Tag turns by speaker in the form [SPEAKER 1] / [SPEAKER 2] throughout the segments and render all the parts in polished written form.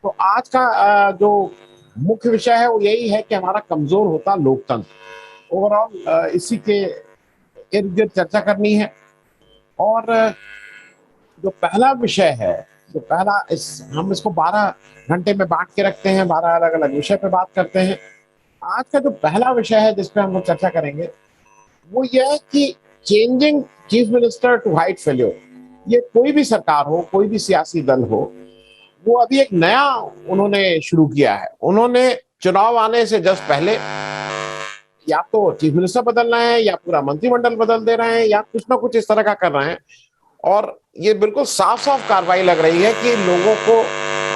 [SPEAKER 1] तो आज का जो मुख्य विषय है वो यही है कि हमारा कमजोर होता लोकतंत्र। ओवरऑल इसी के इर्द गिर्द चर्चा करनी है। और जो पहला विषय है, जो पहला इस हम इसको 12 घंटे में बांट के रखते हैं, 12 अलग अलग विषय पे बात करते हैं। आज का जो पहला विषय है जिस पे हम लोग चर्चा करेंगे वो ये है कि changing chief minister to height failure. ये कोई भी सरकार हो, कोई भी सियासी दल हो, वो अभी एक नया उन्होंने शुरू किया है। उन्होंने चुनाव आने से जस्ट पहले या तो चीफ मिनिस्टर बदल रहे हैं या पूरा मंत्रिमंडल बदल दे रहे हैं या कुछ ना कुछ इस तरह का कर रहे हैं। और ये बिल्कुल साफ साफ कार्रवाई लग रही है कि लोगों को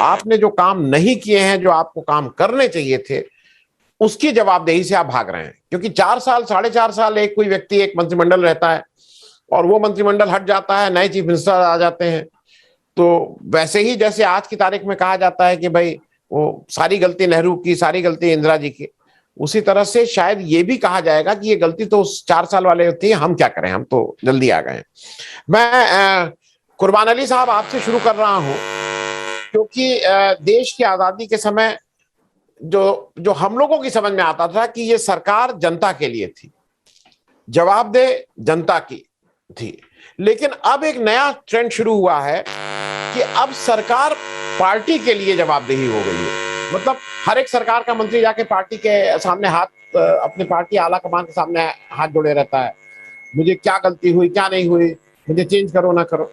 [SPEAKER 1] आपने जो काम नहीं किए हैं, जो आपको काम करने चाहिए थे, उसकी जवाबदेही से आप भाग रहे हैं। क्योंकि 4 साल 4.5 साल एक कोई व्यक्ति एक मंत्रिमंडल रहता है और वो मंत्रिमंडल हट जाता है, नए चीफ मिनिस्टर आ जाते हैं। तो वैसे ही जैसे आज की तारीख में कहा जाता है कि भाई वो सारी गलती नेहरू की, सारी गलती इंदिरा जी की, उसी तरह से शायद ये भी कहा जाएगा कि ये गलती तो उस 4 साल वाले थी, हम क्या करें, हम तो जल्दी आ गए। मैं कुर्बान अली साहब आपसे शुरू कर रहा हूं, क्योंकि देश की आजादी के समय जो जो हम लोगों की समझ में आता था कि ये सरकार जनता के लिए थी, जवाबदेह जनता की थी। लेकिन अब एक नया ट्रेंड शुरू हुआ है कि अब सरकार पार्टी के लिए जवाबदेही हो गई है। मतलब हर एक सरकार का मंत्री जाके पार्टी के सामने हाथ, अपनी पार्टी आला कमान के सामने हाथ जोड़े रहता है, मुझे क्या गलती हुई, क्या नहीं हुई, मुझे चेंज करो ना करो।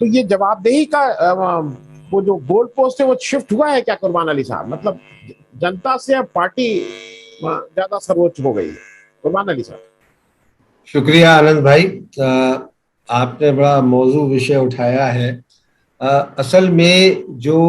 [SPEAKER 1] तो ये जवाबदेही का वो जो गोल पोस्ट है वो शिफ्ट हुआ है क्या कुर्बान अली साहब? मतलब जनता से अब पार्टी ज्यादा सर्वोच्च हो गई है। कुर्बान अली साहब।
[SPEAKER 2] शुक्रिया आनंद भाई। आपने बड़ा मौजू विषय उठाया है। असल में जो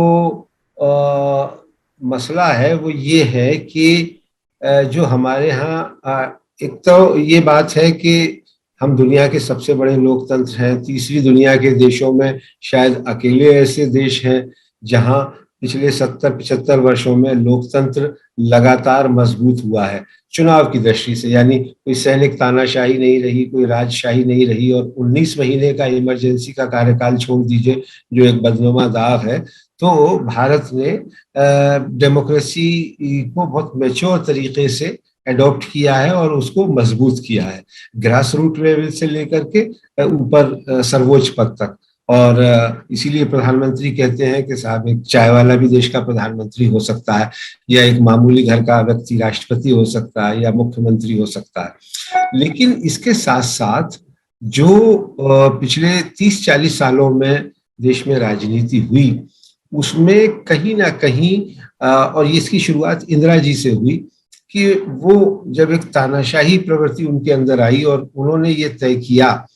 [SPEAKER 2] मसला है वो ये है कि जो हमारे यहाँ एक तो ये बात है कि हम दुनिया के सबसे बड़े लोकतंत्र हैं। तीसरी दुनिया के देशों में शायद अकेले ऐसे देश हैं जहाँ पिछले 70-75 वर्षों में लोकतंत्र लगातार मजबूत हुआ है चुनाव की दृष्टि से। यानी कोई सैनिक तानाशाही नहीं रही, कोई राजशाही नहीं रही, और 19 महीने का इमरजेंसी का कार्यकाल छोड़ दीजिए जो एक बदनुमा दाग है। तो भारत ने डेमोक्रेसी को बहुत मैच्योर तरीके से एडॉप्ट किया है और उसको मजबूत किया है, ग्रास रूट लेवल से लेकर के ऊपर सर्वोच्च पद तक। और इसीलिए प्रधानमंत्री कहते हैं कि साहब एक चाय वाला भी देश का प्रधानमंत्री हो सकता है, या एक मामूली घर का व्यक्ति राष्ट्रपति हो सकता है, या मुख्यमंत्री हो सकता है। लेकिन इसके साथ साथ जो पिछले 30-40 सालों में देश में राजनीति हुई उसमें कहीं ना कहीं और इसकी शुरुआत इंदिरा जी से हुई कि वो जब एक तानाशाही प्रवृत्ति उनके अंदर आई और उन्होंने ये तय किया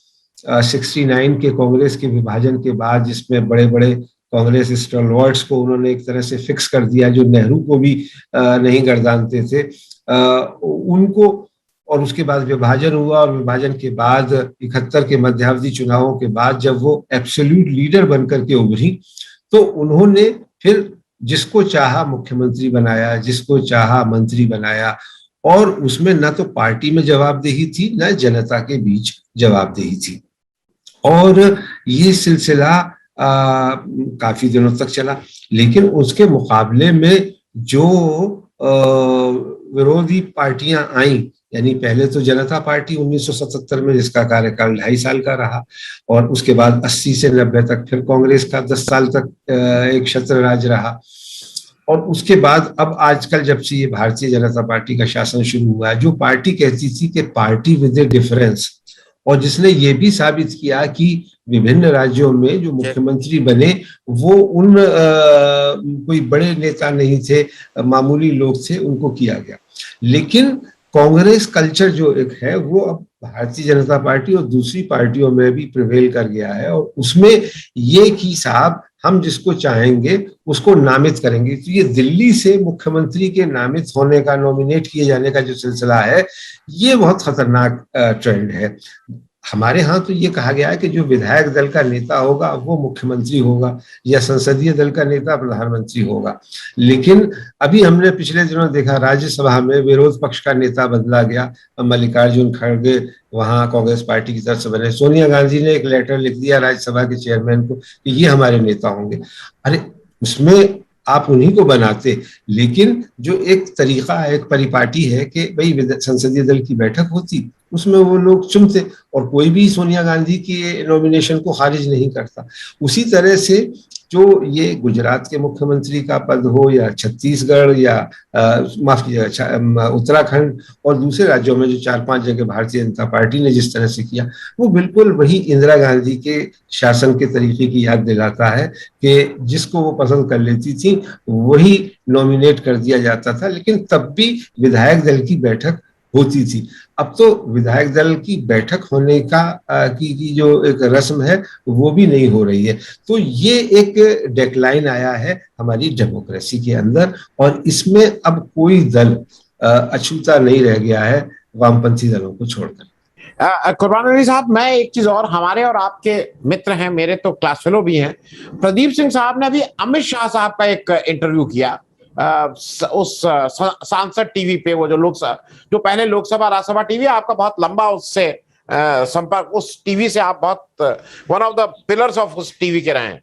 [SPEAKER 2] 69 के कांग्रेस के विभाजन के बाद, जिसमें बड़े बड़े कांग्रेस स्टॉलवर्ड्स को उन्होंने एक तरह से फिक्स कर दिया जो नेहरू को भी नहीं गर्दानते थे उनको। और उसके बाद विभाजन हुआ और विभाजन के बाद 71 के मध्यावधि चुनावों के बाद जब वो एब्सोल्यूट लीडर बनकर के उभरी तो उन्होंने फिर जिसको चाहा मुख्यमंत्री बनाया, जिसको चाहा मंत्री बनाया, और उसमें न तो पार्टी में जवाबदेही थी न जनता के बीच जवाबदेही थी। और ये सिलसिला काफी दिनों तक चला। लेकिन उसके मुकाबले में जो विरोधी पार्टियां आई, यानी पहले तो जनता पार्टी 1977 में जिसका कार्यकाल 2.5 साल का रहा, और उसके बाद 80 से 90 तक फिर कांग्रेस का 10 साल तक एक छत्र राज रहा। और उसके बाद अब आजकल जब से ये भारतीय जनता पार्टी का शासन शुरू हुआ है, जो पार्टी कहती थी कि पार्टी विद ए डिफरेंस, और जिसने ये भी साबित किया कि विभिन्न राज्यों में जो मुख्यमंत्री बने वो उन कोई बड़े नेता नहीं थे, मामूली लोग थे, उनको किया गया। लेकिन कांग्रेस कल्चर जो एक है वो अब भारतीय जनता पार्टी और दूसरी पार्टियों में भी प्रिवेल कर गया है, और उसमें ये कि साहब हम जिसको चाहेंगे उसको नामित करेंगे। तो ये दिल्ली से मुख्यमंत्री के नामित होने का, नॉमिनेट किए जाने का जो सिलसिला है, ये बहुत खतरनाक ट्रेंड है। हमारे यहाँ तो ये कहा गया है कि जो विधायक दल का नेता होगा वो मुख्यमंत्री होगा, या संसदीय दल का नेता प्रधानमंत्री होगा। लेकिन अभी हमने पिछले दिनों देखा राज्यसभा में विरोध पक्ष का नेता बदला गया, मल्लिकार्जुन खड़गे वहां कांग्रेस पार्टी की तरफ से बने। सोनिया गांधी ने एक लेटर लिख दिया राज्यसभा के चेयरमैन को कि ये हमारे नेता होंगे। अरे उसमें आप उन्हीं को बनाते। लेकिन जो एक तरीका, एक परिपाटी है कि भाई संसदीय दल की बैठक होती, उसमें वो लोग चुनते और कोई भी सोनिया गांधी की नॉमिनेशन को खारिज नहीं करता। उसी तरह से जो ये गुजरात के मुख्यमंत्री का पद हो या छत्तीसगढ़ या माफ कीजिएगा उत्तराखंड और दूसरे राज्यों में जो 4-5 जगह भारतीय जनता पार्टी ने जिस तरह से किया, वो बिल्कुल वही इंदिरा गांधी के शासन के तरीके की याद दिलाता है कि जिसको वो पसंद कर लेती थी वही नॉमिनेट कर दिया जाता था। लेकिन तब भी विधायक दल की बैठक होती थी। अब तो विधायक दल की बैठक होने की जो एक रस्म है वो भी नहीं हो रही है। तो ये एक डेक्लाइन आया है हमारी डेमोक्रेसी के अंदर, और इसमें अब कोई दल अछूता नहीं रह गया है वामपंथी दलों को छोड़कर।
[SPEAKER 1] कुर्बान अली साहब, मैं एक चीज और, हमारे और आपके मित्र हैं, मेरे तो क्लास फेलो भी हैं, प्रदीप सिंह साहब ने अभी अमित शाह साहब का एक इंटरव्यू किया उस सांसद टीवी पे, वो जो पहले लोकसभा राज्यसभा टीवी, आपका बहुत लंबा उससे संपर्क, उस टीवी से आप बहुत one of the pillars of उस टीवी के रहे हैं।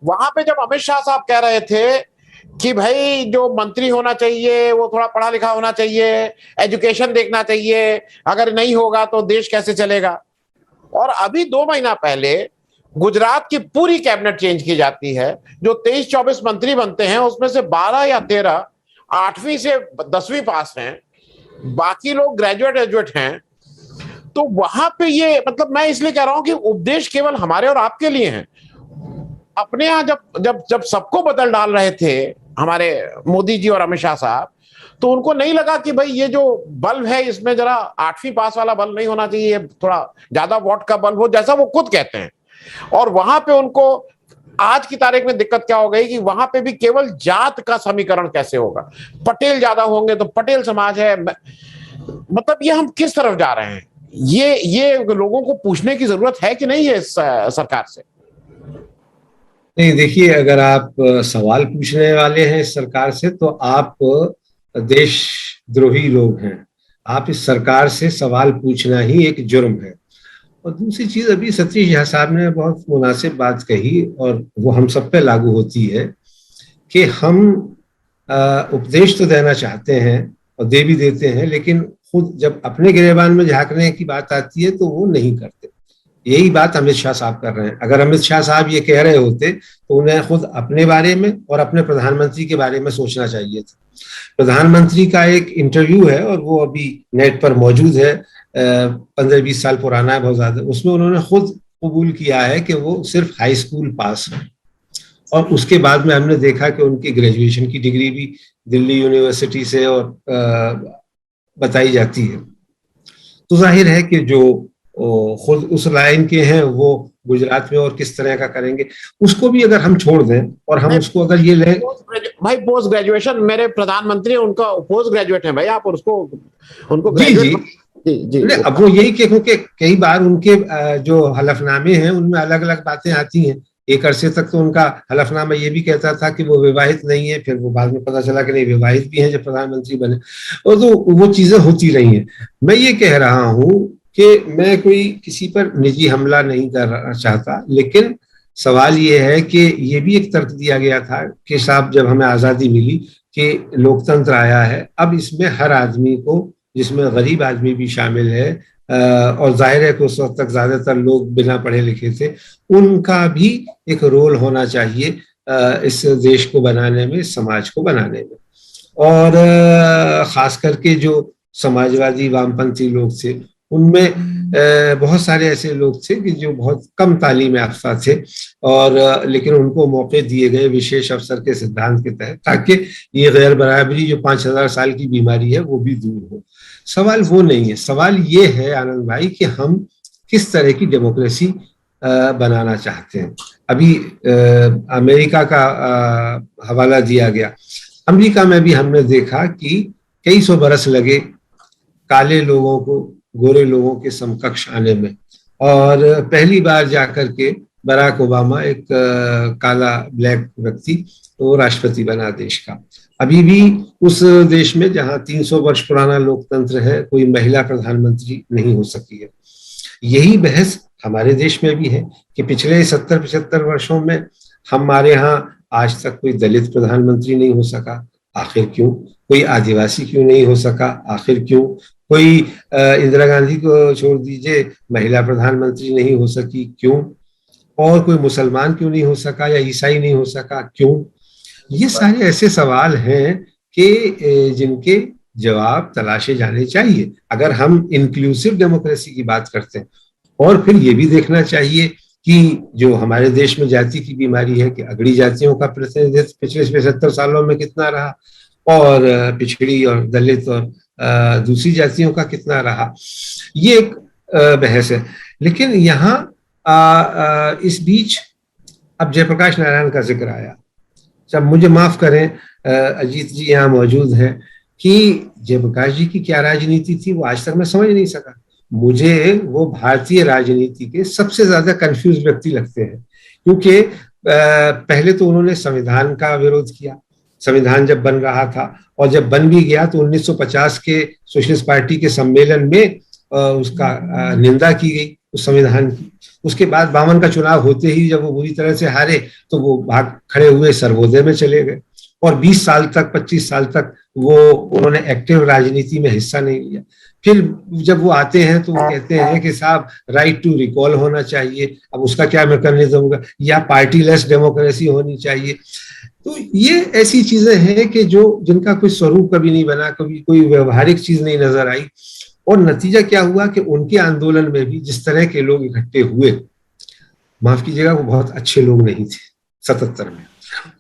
[SPEAKER 1] वहां पे जब अमित शाह साहब कह रहे थे कि भाई जो मंत्री होना चाहिए वो थोड़ा पढ़ा लिखा होना चाहिए, एजुकेशन देखना चाहिए, अगर नहीं होगा तो देश कैसे चलेगा। और अभी 2 महीना पहले गुजरात की पूरी कैबिनेट चेंज की जाती है, जो 23-24 मंत्री बनते हैं उसमें से 12 या 13 8वीं से 10वीं पास हैं, बाकी लोग ग्रेजुएट हैं। तो वहां पे ये मतलब, मैं इसलिए कह रहा हूं कि उपदेश केवल हमारे और आपके लिए हैं। अपने यहां जब जब जब सबको बदल डाल रहे थे हमारे मोदी जी और अमित शाह साहब, तो उनको नहीं लगा कि भाई ये जो बल्ब है इसमें जरा 8वीं पास वाला बल्ब नहीं होना चाहिए, थोड़ा ज्यादा वॉट का बल्ब हो, जैसा वो खुद कहते हैं। और वहां पे उनको आज की तारीख में दिक्कत क्या हो गई कि वहां पे भी केवल जात का समीकरण कैसे होगा, पटेल ज्यादा होंगे तो पटेल समाज है, मतलब ये हम किस तरफ जा रहे हैं, ये लोगों को पूछने की जरूरत है कि नहीं है इस सरकार से।
[SPEAKER 2] नहीं, देखिए, अगर आप सवाल पूछने वाले हैं इस सरकार से तो आप देशद्रोही लोग हैं। आप इस सरकार से सवाल पूछना ही एक जुर्म है। और दूसरी चीज, अभी सतीश झा साहब ने बहुत मुनासिब बात कही और वो हम सब पे लागू होती है कि हम उपदेश तो देना चाहते हैं और दे भी देते हैं, लेकिन खुद जब अपने गिरेबान में झांकने की बात आती है तो वो नहीं करते। यही बात अमित शाह साहब कर रहे हैं। अगर अमित शाह साहब ये कह रहे होते तो उन्हें खुद अपने बारे में और अपने प्रधानमंत्री के बारे में सोचना चाहिए था। प्रधानमंत्री का एक इंटरव्यू है और वो अभी नेट पर मौजूद है, 15-20 साल पुराना है, बहुत ज्यादा। उसमें उन्होंने खुद कबूल किया है कि वो सिर्फ हाई स्कूल पास है, और उसके बाद में हमने देखा कि उनकी ग्रेजुएशन की डिग्री भी दिल्ली यूनिवर्सिटी से और बताई जाती है। तो जाहिर है कि जो खुद उस लाइन के हैं वो गुजरात में और किस तरह का करेंगे, उसको भी अगर हम छोड़ दें और हम उसको अगर ये लें,
[SPEAKER 1] भाई पोस्ट ग्रेजुएशन मेरे प्रधानमंत्री उनका पोस्ट ग्रेजुएट है भाई, आप उनको
[SPEAKER 2] जी जी, अब वो यही क्योंकि कई बार उनके जो हलफनामे हैं उनमें अलग अलग बातें आती हैं। एक अरसे तक तो उनका हलफनामा ये भी कहता था कि वो विवाहित नहीं है, फिर वो बाद में पता चला कि नहीं, विवाहित भी हैं जब प्रधानमंत्री बने। और तो वो चीजें होती रही हैं। मैं ये कह रहा हूं कि मैं कोई किसी पर निजी हमला नहीं करना चाहता, लेकिन सवाल ये है कि ये भी एक तर्क दिया गया था कि साहब जब हमें आजादी मिली कि लोकतंत्र आया है, अब इसमें हर आदमी को, जिसमें गरीब आदमी भी शामिल है, और जाहिर है कि उस वक्त तक ज्यादातर लोग बिना पढ़े लिखे थे, उनका भी एक रोल होना चाहिए इस देश को बनाने में, इस समाज को बनाने में। और खास करके जो समाजवादी वामपंथी लोग थे उनमें बहुत सारे ऐसे लोग थे कि जो बहुत कम तालीम याफ्ता थे, और लेकिन उनको मौके दिए गए विशेष अवसर के सिद्धांत के तहत, ताकि ये गैर बराबरी जो 5000 साल की बीमारी है वो भी दूर हो। सवाल वो नहीं है। सवाल ये है आनंद भाई कि हम किस तरह की डेमोक्रेसी बनाना चाहते हैं। अभी अमेरिका का हवाला दिया गया। अमेरिका में भी हमने देखा कि कई सौ बरस लगे काले लोगों को गोरे लोगों के समकक्ष आने में, और पहली बार जाकर के बराक ओबामा, एक काला ब्लैक व्यक्ति, तो राष्ट्रपति बना देश का। अभी भी उस देश में जहां 300 वर्ष पुराना लोकतंत्र है, कोई महिला प्रधानमंत्री नहीं हो सकी है। यही बहस हमारे देश में भी है कि पिछले 70-75 वर्षों में हमारे यहाँ आज तक कोई दलित प्रधानमंत्री नहीं हो सका, आखिर क्यों? कोई आदिवासी क्यों नहीं हो सका, आखिर क्यों? कोई इंदिरा गांधी को छोड़ दीजिए, महिला प्रधानमंत्री नहीं हो सकी, क्यों? और कोई मुसलमान क्यों नहीं हो सका या ईसाई नहीं हो सका, क्यों? ये सारे ऐसे सवाल हैं कि जिनके जवाब तलाशे जाने चाहिए अगर हम इंक्लूसिव डेमोक्रेसी की बात करते हैं। और फिर ये भी देखना चाहिए कि जो हमारे देश में जाति की बीमारी है कि अगड़ी जातियों का प्रतिनिधित्व पिछले 75 सालों में कितना रहा, और पिछड़ी और दलित और दूसरी जातियों का कितना रहा, ये एक बहस है। लेकिन यहाँ इस बीच अब जयप्रकाश नारायण का जिक्र आया। जब मुझे माफ करें, अजीत जी यहाँ मौजूद हैं, कि जयप्रकाश जी की क्या राजनीति थी वो आज तक मैं समझ नहीं सका। मुझे वो भारतीय राजनीति के सबसे ज्यादा कंफ्यूज व्यक्ति लगते हैं, क्योंकि पहले तो उन्होंने संविधान का विरोध किया, संविधान जब बन रहा था, और जब बन भी गया तो 1950 के सोशलिस्ट पार्टी के सम्मेलन में उसका निंदा की गई उस संविधान की। उसके बाद 52 का चुनाव होते ही जब वो बुरी तरह से हारे तो वो भाग खड़े हुए सर्वोदय में चले गए, और 20 साल तक 25 साल तक वो उन्होंने एक्टिव राजनीति में हिस्सा नहीं लिया। फिर जब वो आते हैं तो वो कहते हैं कि साहब राइट टू रिकॉल होना चाहिए, अब उसका क्या मैकेनिज्म होगा, या पार्टी लेस डेमोक्रेसी होनी चाहिए। तो ये ऐसी चीजें हैं कि जो जिनका कोई स्वरूप कभी नहीं बना, कभी कोई व्यवहारिक चीज नहीं नजर आई। और नतीजा क्या हुआ कि उनके आंदोलन में भी जिस तरह के लोग इकट्ठे हुए, माफ कीजिएगा, वो बहुत अच्छे लोग नहीं थे 77 में।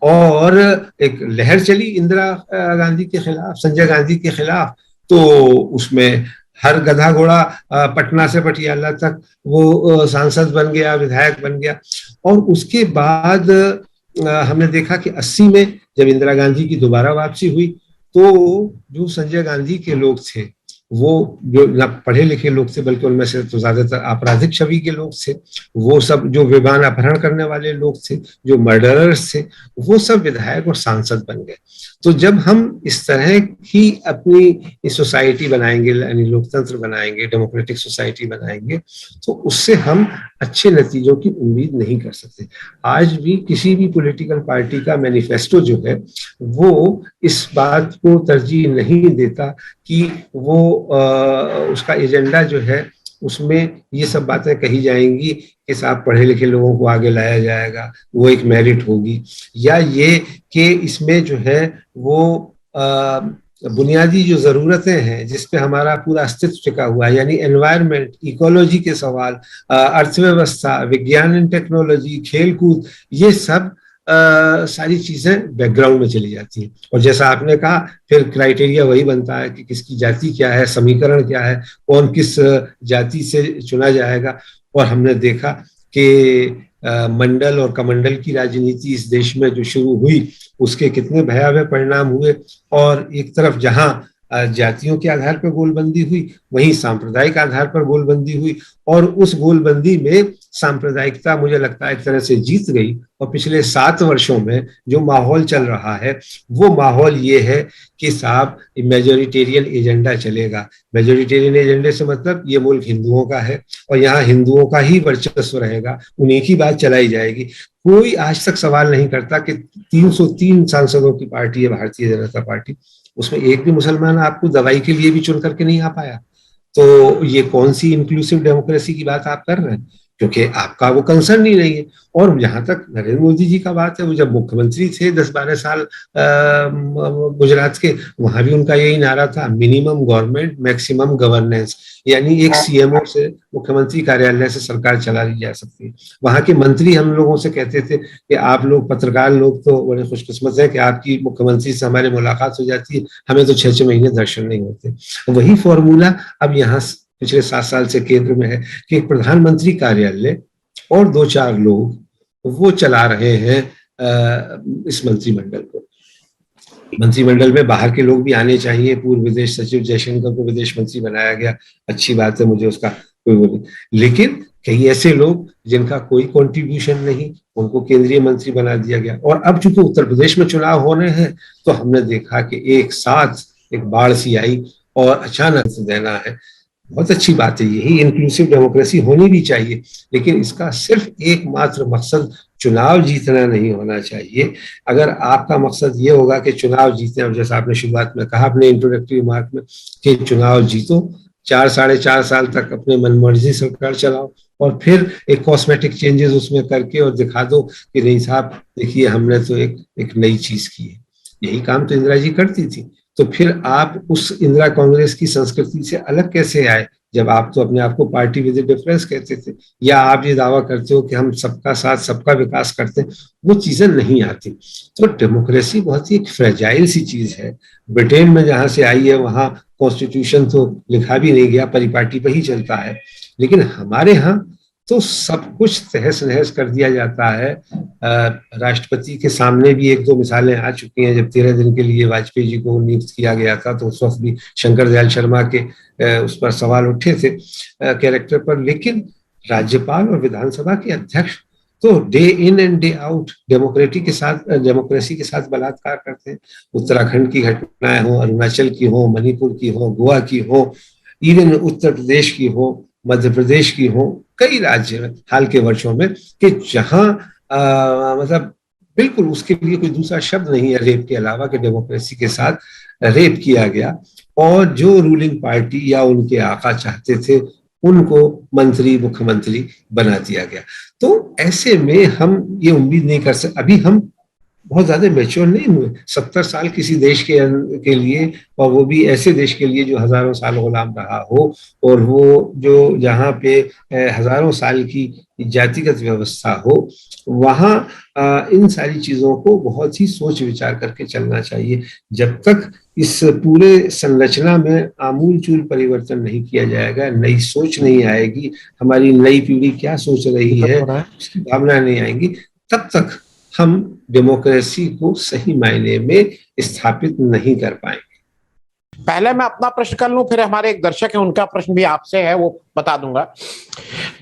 [SPEAKER 2] और एक लहर चली इंदिरा गांधी के खिलाफ, संजय गांधी के खिलाफ, तो उसमें हर गधा घोड़ा पटना से पटियाला तक वो सांसद बन गया, विधायक बन गया। और उसके बाद हमने देखा कि 80 में जब इंदिरा गांधी की दोबारा वापसी हुई तो जो संजय गांधी के लोग थे वो जो न पढ़े लिखे लोग थे, बल्कि उनमें से तो ज्यादातर आपराधिक छवि के लोग थे, वो सब जो विमान अपहरण करने वाले लोग थे, जो मर्डरर्स थे, वो सब विधायक और सांसद बन गए। तो जब हम इस तरह की अपनी सोसाइटी बनाएंगे, यानी लोकतंत्र बनाएंगे, डेमोक्रेटिक सोसाइटी बनाएंगे, तो उससे हम अच्छे नतीजों की उम्मीद नहीं कर सकते। आज भी किसी भी पॉलिटिकल पार्टी का मैनिफेस्टो जो है वो इस बात को तरजीह नहीं देता कि वो उसका एजेंडा जो है उसमें ये सब बातें कही जाएंगी कि साहब पढ़े लिखे लोगों को आगे लाया जाएगा, वो एक मेरिट होगी, या ये कि इसमें जो है वो बुनियादी जो जरूरतें हैं जिस पे हमारा पूरा अस्तित्व टिका हुआ है, यानी एनवायरनमेंट, इकोलॉजी के सवाल, अर्थव्यवस्था, विज्ञान एंड टेक्नोलॉजी, खेलकूद, ये सब सारी चीजें बैकग्राउंड में चली जाती हैं। और जैसा आपने कहा, फिर क्राइटेरिया वही बनता है कि किसकी जाति क्या है, समीकरण क्या है, कौन किस जाति से चुना जाएगा। और हमने देखा कि मंडल और कमंडल की राजनीति इस देश में जो शुरू हुई उसके कितने भयावह परिणाम हुए। और एक तरफ जहां जातियों के आधार पर गोलबंदी हुई, वहीं सांप्रदायिक आधार पर गोलबंदी हुई, और उस गोलबंदी में सांप्रदायिकता मुझे लगता है एक तरह से जीत गई। और पिछले 7 वर्षों में जो माहौल चल रहा है वो माहौल ये है कि साहब मेजोरिटेरियन एजेंडा चलेगा। मेजोरिटेरियन एजेंडे से मतलब ये मुल्क हिंदुओं का है और यहाँ हिंदुओं का ही वर्चस्व रहेगा, उन्हीं की बात चलाई जाएगी। कोई आज तक सवाल नहीं करता कि 303 सांसदों की पार्टी है भारतीय जनता पार्टी, उसमें एक भी मुसलमान आपको दवाई के लिए भी चुन करके नहीं आ पाया। तो ये कौन सी इंक्लूसिव डेमोक्रेसी की बात आप कर रहे हैं, क्योंकि आपका वो कंसर्न ही नहीं है। और जहां तक नरेंद्र मोदी जी का बात है, वो जब मुख्यमंत्री थे 10-12 साल गुजरात के, वहां भी उनका यही नारा था, मिनिमम गवर्नमेंट मैक्सिमम गवर्नेंस, यानी एक सीएमओ से, मुख्यमंत्री कार्यालय से सरकार चला ली जा सकती है। वहां के मंत्री हम लोगों से कहते थे कि आप लोग पत्रकार लोग तो बड़े खुशकिस्मत हैं कि आपकी मुख्यमंत्री से हमारी मुलाकात हो जाती है, हमें तो 6-6 महीने दर्शन नहीं होते। वही फॉर्मूला अब यहाँ पिछले 7 साल से केंद्र में है कि प्रधानमंत्री कार्यालय और 2-4 लोग वो चला रहे हैं इस मंत्रिमंडल को। मंत्रिमंडल में बाहर के लोग भी आने चाहिए। पूर्व विदेश सचिव जयशंकर को विदेश मंत्री बनाया गया, अच्छी बात है, मुझे उसका कोई वो नहीं, लेकिन कई ऐसे लोग जिनका कोई कंट्रीब्यूशन नहीं, उनको केंद्रीय मंत्री बना दिया गया। और अब चूंकि उत्तर प्रदेश में चुनाव होने हैं तो हमने देखा कि एक साथ एक बाढ़ सी आई और अचानक से देना है। बहुत अच्छी बात है, यही इंक्लूसिव डेमोक्रेसी होनी भी चाहिए, लेकिन इसका सिर्फ एकमात्र मकसद चुनाव जीतना नहीं होना चाहिए। अगर आपका मकसद ये होगा कि चुनाव जीते, और जैसा आपने शुरुआत में कहा अपने इंट्रोडक्टरी रिमार्क में कि चुनाव जीतो, 4 साढ़े 4 साल तक अपने मनमर्जी सरकार चलाओ, और फिर एक कॉस्मेटिक चेंजेस उसमें करके और दिखा दो कि नहीं साहब देखिए हमने तो एक नई चीज की है। यही काम तो इंदिरा जी करती थी। तो फिर आप उस इंदिरा कांग्रेस की संस्कृति से अलग कैसे आए, जब आप तो अपने आप को पार्टी विद डिफरेंस कहते थे, या आप ये दावा करते हो कि हम सबका साथ सबका विकास करते हैं, वो चीजें नहीं आती। तो डेमोक्रेसी बहुत ही एक फ्रेजाइल सी चीज है। ब्रिटेन में जहां से आई है वहां कॉन्स्टिट्यूशन तो लिखा भी नहीं गया, परिपाटी पर ही चलता है। लेकिन हमारे यहाँ तो सब कुछ तहस नहस कर दिया जाता है। राष्ट्रपति के सामने भी 1-2 मिसालें आ चुकी हैं। जब 13 दिन के लिए वाजपेयी जी को नियुक्त किया गया था तो उस वक्त भी शंकर दयाल शर्मा के उस पर सवाल उठे थे कैरेक्टर पर। लेकिन राज्यपाल और विधानसभा के अध्यक्ष तो day in and day out democracy के साथ बलात्कार करते हैं। उत्तराखंड की घटनाएं हो, अरुणाचल की हो, मणिपुर की हो, गोवा की हो, इवन उत्तर प्रदेश की हो, मध्य प्रदेश की हो, कई राज्य में हाल के वर्षों में कि जहां मतलब बिल्कुल उसके लिए कोई दूसरा शब्द नहीं है रेप के अलावा कि डेमोक्रेसी के साथ रेप किया गया, और जो रूलिंग पार्टी या उनके आका चाहते थे उनको मंत्री मुख्यमंत्री बना दिया गया। तो ऐसे में हम ये उम्मीद नहीं कर सकते, अभी हम बहुत ज्यादा मैच्योर नहीं हुए। 70 साल किसी देश के लिए, और वो भी ऐसे देश के लिए जो हजारों साल गुलाम रहा हो, और वो जो जहाँ पे हजारों साल की जातिगत व्यवस्था हो, वहाँ इन सारी चीजों को बहुत ही सोच विचार करके चलना चाहिए। जब तक इस पूरे संरचना में आमूलचूल परिवर्तन नहीं किया जाएगा, नई सोच नहीं आएगी, हमारी नई पीढ़ी क्या सोच रही है उसकी भावना नहीं आएंगी, तब तक हम डेमोक्रेसी को सही मायने में स्थापित नहीं कर पाएंगे।
[SPEAKER 1] पहले मैं अपना प्रश्न कर लूं, फिर हमारे एक दर्शक है उनका प्रश्न भी आपसे है, वो बता दूंगा।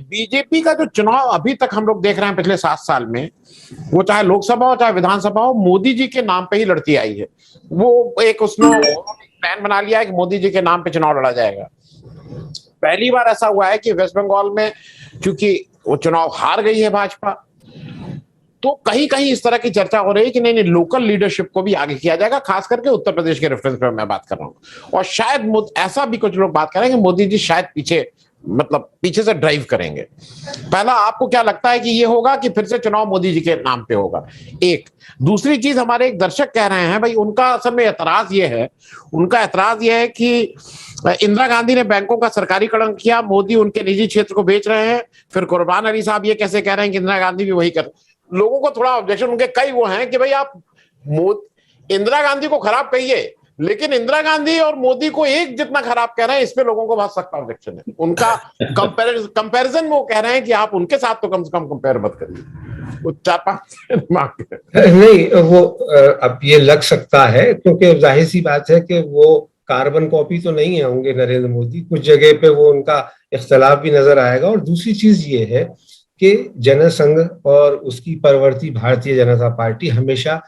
[SPEAKER 1] बीजेपी का जो चुनाव अभी तक हम लोग देख रहे हैं पिछले 7 साल में, वो चाहे लोकसभा हो चाहे विधानसभा हो, मोदी जी के नाम पे ही लड़ती आई है। वो एक उसने प्लान बना लिया है कि मोदी जी के नाम पे चुनाव लड़ा जाएगा। पहली बार ऐसा हुआ है कि वेस्ट बंगाल में चूंकि वो चुनाव हार गई है भाजपा, तो कहीं कहीं इस तरह की चर्चा हो रही है कि नहीं नहीं लोकल लीडरशिप को भी आगे किया जाएगा, खास करके उत्तर प्रदेश के रेफरेंस पे मैं बात कर रहा हूं। और शायद ऐसा भी कुछ लोग बात कर रहे हैं कि मोदी जी शायद पीछे से ड्राइव करेंगे। पहला, आपको क्या लगता है कि ये होगा कि फिर से चुनाव मोदी जी के नाम पे होगा? एक दूसरी चीज, हमारे एक दर्शक कह रहे हैं भाई उनका असल में एतराज ये है कि इंदिरा गांधी ने बैंकों का सरकारीकरण किया, मोदी उनके निजी क्षेत्र को बेच रहे हैं। फिर कुर्बान अली साहब ये कैसे कह रहे हैं कि इंदिरा गांधी भी वही कर। लोगों को थोड़ा ऑब्जेक्शन, उनके कई वो हैं कि भाई आप इंदिरा गांधी को खराब कहिए, लेकिन इंदिरा गांधी और मोदी को एक जितना खराब कह रहे हैं, इस पे लोगों को बहुत सख्त ऑब्जेक्शन है। उनका कंपैरिजन वो कह रहे हैं कि आप उनके साथ तो कम से कम कंपेयर मत करिए। वो 4-5
[SPEAKER 2] नहीं, वो अब ये लग सकता है क्योंकि जाहिर सी बात है कि वो कार्बन कॉपी तो नहीं है होंगे नरेंद्र मोदी, कुछ जगह पे वो उनका इख्तलाफ भी नजर आएगा। और दूसरी चीज ये है कि जनसंघ और उसकी परवर्ती भारतीय जनता पार्टी हमेशा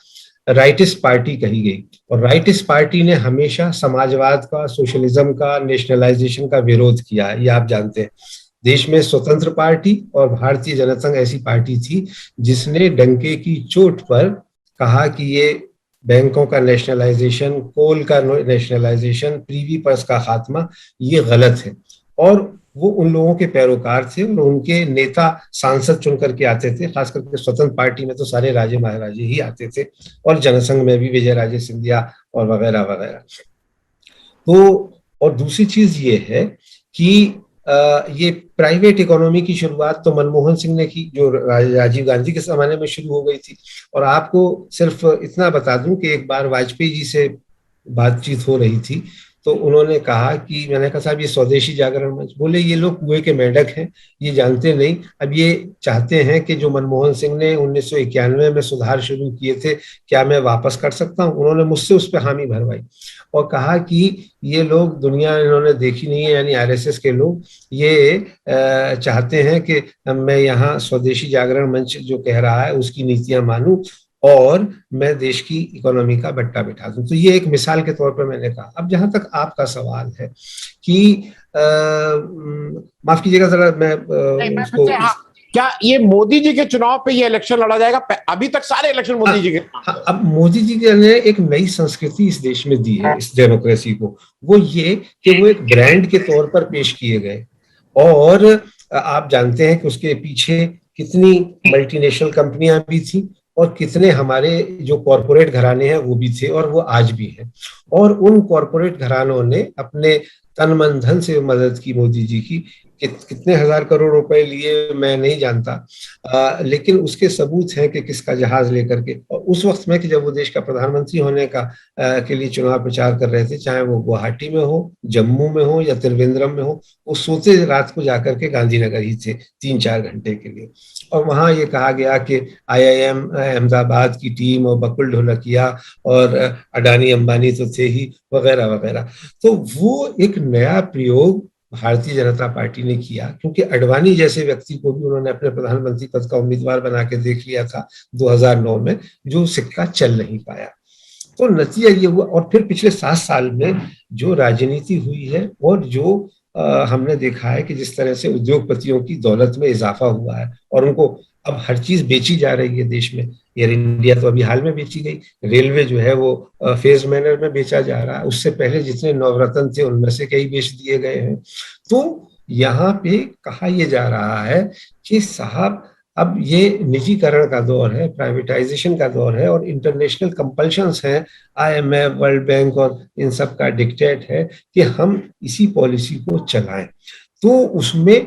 [SPEAKER 2] राइटिस्ट पार्टी कही गई, और राइटिस्ट पार्टी ने हमेशा समाजवाद का, सोशलिज्म का, नेशनलाइजेशन का विरोध किया है, ये आप जानते हैं। देश में स्वतंत्र पार्टी और भारतीय जनसंघ ऐसी पार्टी थी जिसने डंके की चोट पर कहा कि ये बैंकों का नेशनलाइजेशन, कोल का नेशनलाइजेशन, प्रीवी पर्स का खात्मा ये गलत है। और वो उन लोगों के पैरोकार थे और उनके नेता सांसद चुन करके आते थे। खास करके स्वतंत्र पार्टी में तो सारे राजे महाराजे ही आते थे, और जनसंघ में भी विजय राजे सिंधिया और वगैरह वगैरह। तो और दूसरी चीज ये है कि ये प्राइवेट इकोनॉमी की शुरुआत तो मनमोहन सिंह ने की, जो राजीव गांधी के जमाने में शुरू हो गई थी। और आपको सिर्फ इतना बता दूं कि एक बार वाजपेयी जी से बातचीत हो रही थी तो उन्होंने कहा कि, मैंने कहा साहब ये स्वदेशी जागरण मंच, बोले ये लोग कुएं के मेंढक हैं, ये जानते नहीं। अब ये चाहते हैं कि जो मनमोहन सिंह ने 1991 में सुधार शुरू किए थे, क्या मैं वापस कर सकता हूं? उन्होंने मुझसे उस पर हामी भरवाई और कहा कि ये लोग दुनिया इन्होंने देखी नहीं है, यानी आरएसएस के लोग ये चाहते हैं कि मैं यहाँ स्वदेशी जागरण मंच जो कह रहा है उसकी नीतियां मानूं और मैं देश की इकोनॉमी का बट्टा बिठा दूं। तो ये एक मिसाल के तौर पर मैंने कहा। अब जहां तक आपका सवाल है कि माफ कीजिएगा जरा मैं उसको
[SPEAKER 1] क्या ये मोदी जी के चुनाव पे ये इलेक्शन लड़ा जाएगा? अभी तक सारे इलेक्शन मोदी जी के।
[SPEAKER 2] अब मोदी जी ने एक नई संस्कृति इस देश में दी है, इस डेमोक्रेसी को। वो ये कि वो एक ब्रांड के तौर पर पेश किए गए, और आप जानते हैं कि उसके पीछे कितनी मल्टीनेशनल कंपनियां भी थी, और कितने हमारे जो कॉरपोरेट घराने हैं वो भी थे, और वो आज भी हैं। और उन कॉरपोरेट घरानों ने अपने तन मन धन से मदद की मोदी जी की। कितने हजार करोड़ रुपए लिए मैं नहीं जानता, लेकिन उसके सबूत हैं कि किसका जहाज लेकर के। और उस वक्त में कि जब वो देश का प्रधानमंत्री होने का के लिए चुनाव प्रचार कर रहे थे, चाहे वो गुवाहाटी में हो, जम्मू में हो या त्रिवेंद्रम में हो, वो सोते रात को जाकर के गांधीनगर ही थे 3-4 घंटे के लिए। और वहां ये कहा गया कि IIM अहमदाबाद की टीम और बकुल ढोलकिया और अडानी अंबानी तो थे ही, वगैरह वगैरह। तो वो एक नया प्रयोग भारतीय जनता पार्टी ने किया, क्योंकि अडवाणी जैसे व्यक्ति को भी उन्होंने अपने प्रधानमंत्री पद का उम्मीदवार बना के देख लिया था 2009 में, जो सिक्का चल नहीं पाया। तो नतीजा ये हुआ। और फिर पिछले 7 साल में जो राजनीति हुई है, और जो हमने देखा है कि जिस तरह से उद्योगपतियों की दौलत में इजाफा हुआ है, और उनको अब हर चीज बेची जा रही है देश में। एयर इंडिया तो अभी हाल में बेची गई, रेलवे जो है वो फेज मैनर में बेचा जा रहा है, उससे पहले जितने नवरत्न थे उनमें से कई बेच दिए गए हैं। तो यहाँ पे कहा यह जा रहा है कि साहब, अब ये निजीकरण का दौर है, प्राइवेटाइजेशन का दौर है, और इंटरनेशनल कंपल्शंस हैं, IMF, वर्ल्ड बैंक और इन सब का डिक्टेट है कि हम इसी पॉलिसी को चलाएं। तो उसमें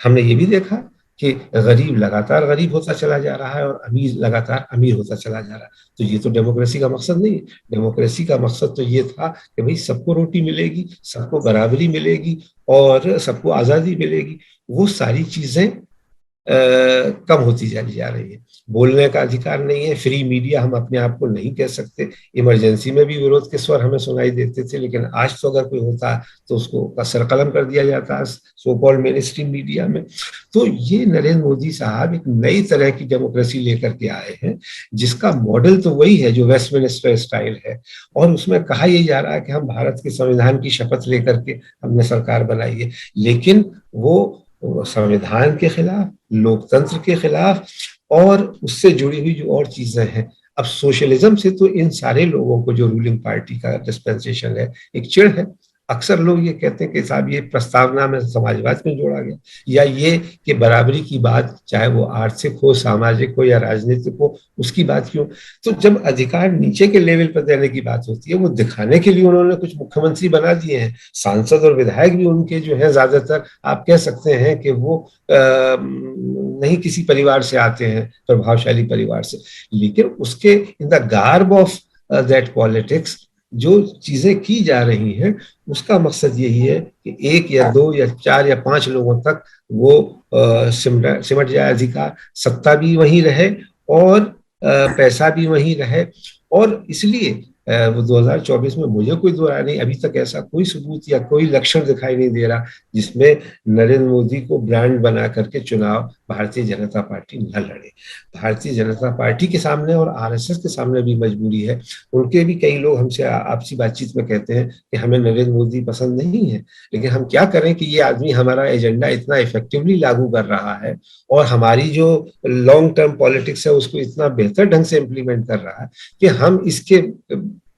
[SPEAKER 2] हमने ये भी देखा कि गरीब लगातार गरीब होता चला जा रहा है, और अमीर लगातार अमीर होता चला जा रहा है। तो ये तो डेमोक्रेसी का मकसद नहीं है। डेमोक्रेसी का मकसद तो ये था कि भाई सबको रोटी मिलेगी, सबको बराबरी मिलेगी, और सबको आज़ादी मिलेगी। वो सारी चीजें कम होती चली जा रही है। बोलने का अधिकार नहीं है, फ्री मीडिया हम अपने आप को नहीं कह सकते। इमरजेंसी में भी विरोध के स्वर हमें सुनाई देते थे, लेकिन आज तो अगर कोई होता है तो उसको सरकलम कर दिया जाता है so called main stream media में। तो ये नरेंद्र मोदी साहब एक नई तरह की डेमोक्रेसी लेकर के आए हैं, जिसका मॉडल तो वही है जो वेस्टमिनिस्टर स्टाइल है। और उसमें कहा यही जा रहा है कि हम भारत के संविधान की शपथ लेकर के हमने सरकार बनाई है, लेकिन वो संविधान के खिलाफ, लोकतंत्र के खिलाफ, और उससे जुड़ी हुई जो और चीजें हैं। अब सोशलिज्म से तो इन सारे लोगों को, जो रूलिंग पार्टी का डिस्पेंसेशन है, एक चिढ़ है। अक्सर लोग ये कहते हैं कि साहब ये प्रस्तावना में समाजवाद में जोड़ा गया, या ये कि बराबरी की बात, चाहे वो आर्थिक हो, सामाजिक हो या राजनीतिक हो, उसकी बात क्यों। तो जब अधिकार नीचे के लेवल पर देने की बात होती है, वो दिखाने के लिए उन्होंने कुछ मुख्यमंत्री बना दिए हैं। सांसद और विधायक भी उनके जो है ज्यादातर आप कह सकते हैं कि वो नहीं किसी परिवार से आते हैं, प्रभावशाली परिवार से। लेकिन उसके in the garb of that politics जो चीजें की जा रही हैं, उसका मकसद यही है कि 1 या 2 या 4 या 5 लोगों तक वो सिमट जाए अधिकार, सत्ता भी वहीं रहे, और पैसा भी वहीं रहे। और इसलिए वो 2024 में मुझे कोई दो राय नहीं, अभी तक ऐसा कोई सबूत या कोई लक्षण दिखाई नहीं दे रहा जिसमें नरेंद्र मोदी को ब्रांड बना करके चुनाव भारतीय जनता पार्टी न लड़े। भारतीय जनता पार्टी के सामने और RSS के सामने भी मजबूरी है। उनके भी कई लोग हमसे आपसी बातचीत में कहते हैं कि हमें नरेंद्र मोदी पसंद नहीं है, लेकिन हम क्या करें कि ये आदमी हमारा एजेंडा इतना इफेक्टिवली लागू कर रहा है, और हमारी जो लॉन्ग टर्म पॉलिटिक्स है उसको इतना बेहतर ढंग से इम्प्लीमेंट कर रहा है कि हम इसके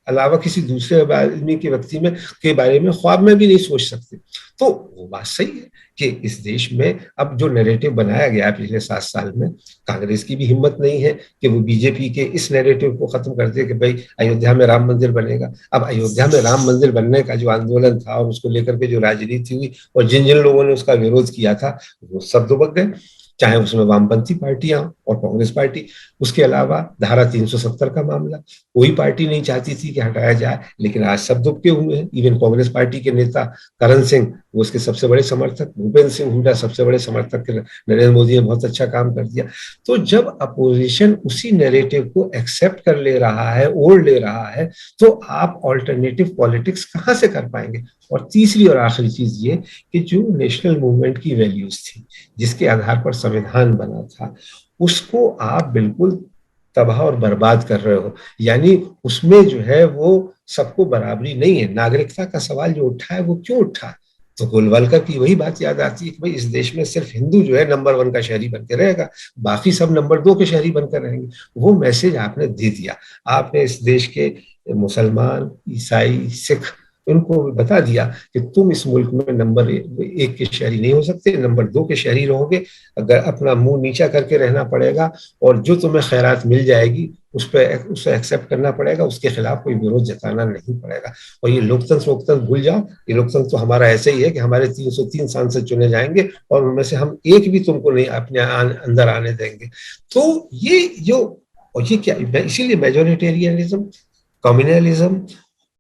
[SPEAKER 2] अलावा किसी दूसरे आदमी के व्यक्ति में के बारे में ख्वाब में भी नहीं सोच सकते। तो वो बात सही है कि इस देश में अब जो नैरेटिव बनाया गया पिछले 7 साल में, कांग्रेस की भी हिम्मत नहीं है कि वो बीजेपी के इस नैरेटिव को खत्म कर दे कि भाई अयोध्या में राम मंदिर बनेगा। अब अयोध्या में राम मंदिर बनने का जो आंदोलन था, और उसको लेकर के जो राजनीति हुई, और जिन जिन लोगों ने उसका विरोध किया था, वो सब दुबक गए, चाहे उसमें वामपंथी पार्टियां और कांग्रेस पार्टी। उसके अलावा धारा 370 का मामला, कोई पार्टी नहीं चाहती थी कि हटाया जाए, लेकिन आज सब दुबके हुए हैं। इवन कांग्रेस पार्टी के नेता करण सिंह, वो उसके सबसे बड़े समर्थक, भूपेंद्र सिंह हुड्डा सबसे बड़े समर्थक, नरेंद्र मोदी ने बहुत अच्छा काम कर दिया। तो जब अपोजिशन उसी नैरेटिव को एक्सेप्ट कर ले रहा है, ओढ़ ले रहा है, तो आप ऑल्टरनेटिव पॉलिटिक्स कहाँ से कर पाएंगे। और तीसरी और आखिरी चीज ये कि जो नेशनल मूवमेंट की वैल्यूज थी, जिसके आधार पर संविधान बना था, उसको आप बिल्कुल तबाह और बर्बाद कर रहे हो। यानी उसमें जो है वो सबको बराबरी नहीं है। नागरिकता का सवाल जो उठा है वो क्यों उठा? तो गोलवालकर की वही बात याद आती है कि भाई इस देश में सिर्फ हिंदू जो है नंबर 1 का शहरी बन के रहेगा, बाकी सब नंबर 2 के शहरी बनकर रहेंगे। वो मैसेज आपने दे दिया। आपने इस देश के मुसलमान, ईसाई, सिख, उनको बता दिया कि तुम इस मुल्क में नंबर 1 के शहरी नहीं हो सकते, नंबर 2 के शहरी रहोगे। अगर अपना मुंह नीचा करके रहना पड़ेगा, और जो तुम्हें खैरात मिल जाएगी उसे एक्सेप्ट करना पड़ेगा, उसके खिलाफ कोई विरोध जताना नहीं पड़ेगा। और ये लोकतंत्र वोकतंत्र भूल जाओ। ये लोकतंत्र तो हमारा ऐसे ही है कि हमारे 303 सांसद चुने जाएंगे और उनमें से हम एक भी तुमको नहीं अपने अंदर आने देंगे। तो ये जो, और ये क्या, इसीलिए मेजोरिटेरियनिज्म, कम्युनलिज्म,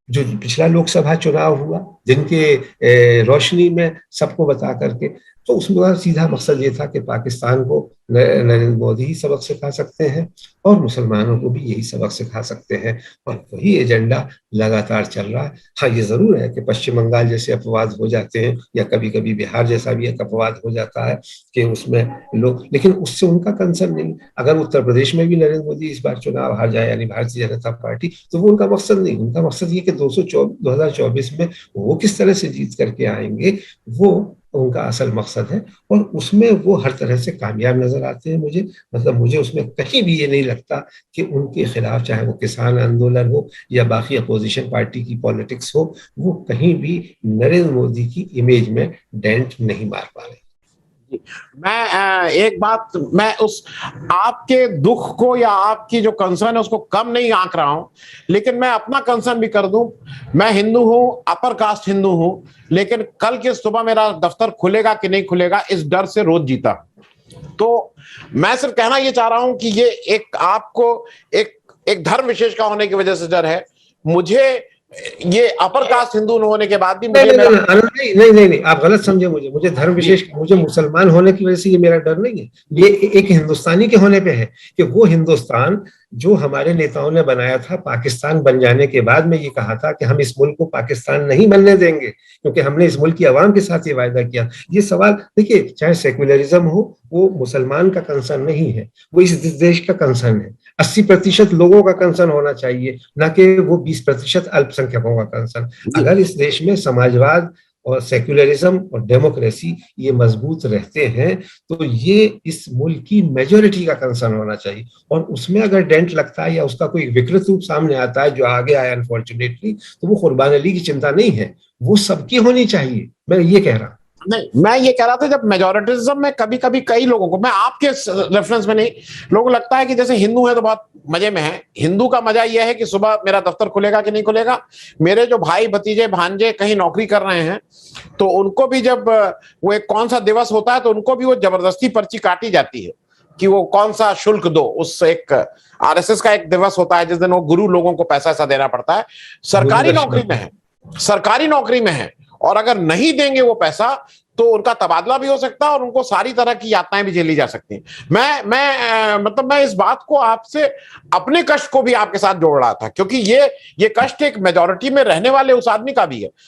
[SPEAKER 2] जो पिछला लोकसभा चुनाव हुआ जिनके रोशनी में सबको बता करके, तो उसमें सीधा मकसद ये था कि पाकिस्तान को नरेंद्र मोदी ही सबक सिखा सकते हैं और मुसलमानों को भी यही सबक सिखा सकते हैं, और वही एजेंडा लगातार चल रहा है। हाँ, ये जरूर है कि पश्चिम बंगाल जैसे अपवाद हो जाते हैं, या कभी कभी बिहार जैसा भी एक अपवाद हो जाता है कि उसमें लोग, लेकिन उससे उनका कंसर्न नहीं। अगर उत्तर प्रदेश में भी नरेंद्र मोदी इस बार चुनाव हार जाए, यानी भारतीय जनता पार्टी, तो वो उनका मकसद नहीं। उनका मकसद ये कि 2024 में वो किस तरह से जीत करके आएंगे, वो उनका असल मकसद है। और उसमें वो हर तरह से कामयाब नजर आते हैं मुझे। मतलब मुझे उसमें कहीं भी ये नहीं लगता कि उनके खिलाफ, चाहे वो किसान आंदोलन हो या बाकी अपोजिशन पार्टी की पॉलिटिक्स हो, वो कहीं भी नरेंद्र मोदी की इमेज में डेंट नहीं मार पा रहे।
[SPEAKER 1] मैं एक बात, मैं उस आपके दुख को या आपकी जो कंसर्न है उसको कम नहीं आंक रहा हूं, लेकिन मैं अपना कंसर्न भी कर दूं। मैं हिंदू हूं, अपर कास्ट हिंदू हूं, लेकिन कल के सुबह मेरा दफ्तर खुलेगा कि नहीं खुलेगा इस डर से रोज जीता। तो मैं सिर्फ कहना ये चाह रहा हूं कि ये एक आपको एक एक धर्म विशेष का होने की वजह से डर है। मुझे ये अपर कास्ट हिंदू होने के बाद भी
[SPEAKER 2] नहीं
[SPEAKER 1] मुझे
[SPEAKER 2] नहीं
[SPEAKER 1] मेरा
[SPEAKER 2] नहीं नहीं नहीं नहीं, आप गलत समझे मुझे। मुझे धर्म विशेष, मुझे मुसलमान होने की वजह से ये मेरा डर नहीं है। ये एक हिंदुस्तानी के होने पे है कि वो हिंदुस्तान जो हमारे नेताओं ने बनाया था, पाकिस्तान बन जाने के बाद में ये कहा था कि हम इस मुल्क को पाकिस्तान नहीं बनने देंगे, क्योंकि हमने इस मुल्क की आवाम के साथ ये वायदा किया। ये सवाल देखिए, चाहे सेक्युलरिज्म हो, वो मुसलमान का कंसर्न नहीं है, वो इस देश का कंसर्न है। 80% लोगों का कंसर्न होना चाहिए, ना कि वो 20% अल्पसंख्यकों का कंसर्न। अगर इस देश में समाजवाद और सेक्युलरिज्म और डेमोक्रेसी ये मजबूत रहते हैं, तो ये इस मुल्क की मेजोरिटी का कंसर्न होना चाहिए। और उसमें अगर डेंट लगता है या उसका कोई विकृत रूप सामने आता है, जो आगे आया अनफॉर्चुनेटली, तो वो कुर्बान अली की चिंता नहीं है, वो सबकी होनी चाहिए। मैं ये कह रहा हूं।
[SPEAKER 1] नहीं, मैं ये कह रहा था जब मेजोरिटिज्म में कभी कभी कई लोगों को, मैं आपके रेफरेंस में नहीं, लोगों को लगता है कि जैसे हिंदू है तो बहुत मजे में है। हिंदू का मजा यह है कि सुबह मेरा दफ्तर खुलेगा कि नहीं खुलेगा। मेरे जो भाई भतीजे भांजे कहीं नौकरी कर रहे हैं, तो उनको भी जब वो एक कौन सा दिवस होता है तो उनको भी वो जबरदस्ती पर्ची काटी जाती है कि वो कौन सा शुल्क दो। उस एक आरएसएस का एक दिवस होता है जिस दिन वो गुरु लोगों को पैसा ऐसा देना पड़ता है। सरकारी नौकरी में है, सरकारी नौकरी में है, और अगर नहीं देंगे वो पैसा तो उनका तबादला भी हो सकता है और उनको सारी तरह की यातनाएं भी झेली जा सकती हैं। मतलब मैं इस बात को आपसे, अपने कष्ट को भी आपके साथ जोड़ रहा था, क्योंकि ये कष्ट एक मेजॉरिटी में रहने वाले उस आदमी का भी है।